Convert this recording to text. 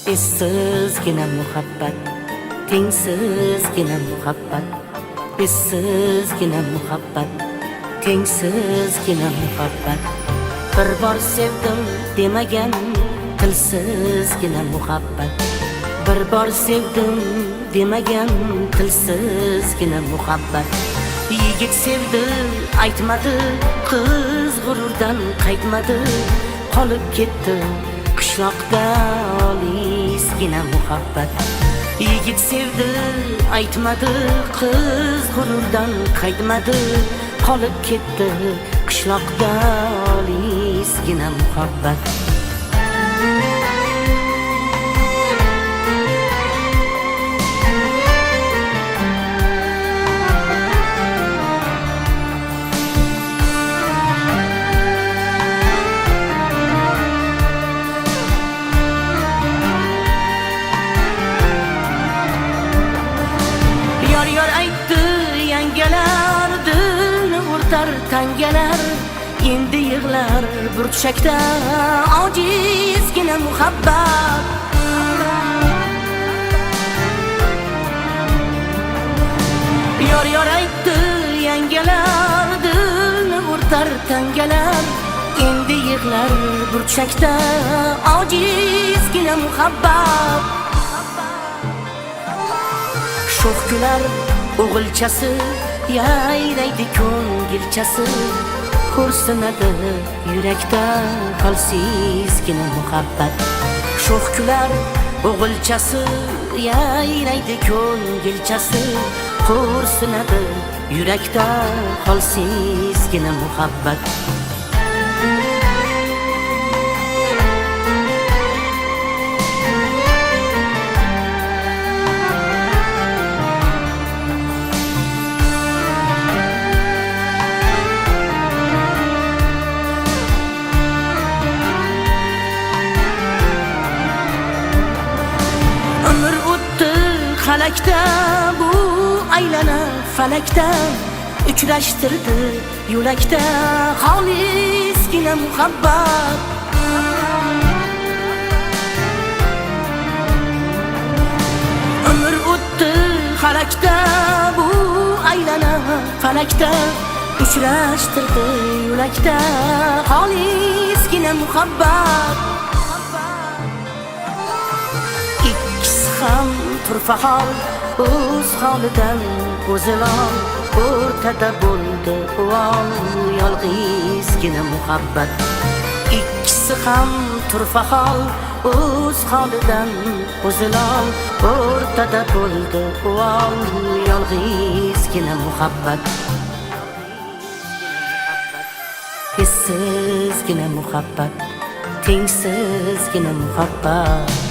Essizgina muhabbat, tengsizgina muhabbat, essizgina muhabbat, tengsizgina muhabbat. Bir bor sevdim demagan tilsizgina muhabbat, bir bor sevdim demagan tilsizgina muhabbat. Yigit sevdi aytmadi, qiz g'ururdan qaytmadi, qolib ketdi qishloqda olisgina muhabbat. Yigit sevdi aytmadi, qiz g'ururdan qaytmadi, qolib ketdi qishloqda olisgina muhabbat. Yor aytdi yangalar, dilni o'rtar tangalar, endi yig'lar burchakda ojizgina muhabbat. Yor aytdi yangalar, dilni o'rtar tangalar, endi yig'lar burchakda ojizgina muhabbat. Sho'x kular o'g'ilchasi, yayraydi ko'ngilchasi, ko'rsinadi yurakda holsizgina muhabbat. Sho'x kular o'g'ilchasi, yayraydi ko'ngilchasi, ko'rsinadi yurakda holsizgina muhabbat. Falakda bu aylana falakda, uchrashtirdi yo'lakda xolisgina muhabbat. Umr o'tdi falakda bu aylana falakda, uchrashtirdi yo'lakda xolisgina muhabbat. Ikkisi ham turfahol, o'z holidan o'zilon, o'rtada bo'ldi uvol yolg'izgina muhabbat. Ikkisi ham turfahol, o'z holidan o'zilon, o'rtada bo'ldi uvol yolg'izgina muhabbat. Essizgina muhabbat, tengsizgina muhabbat.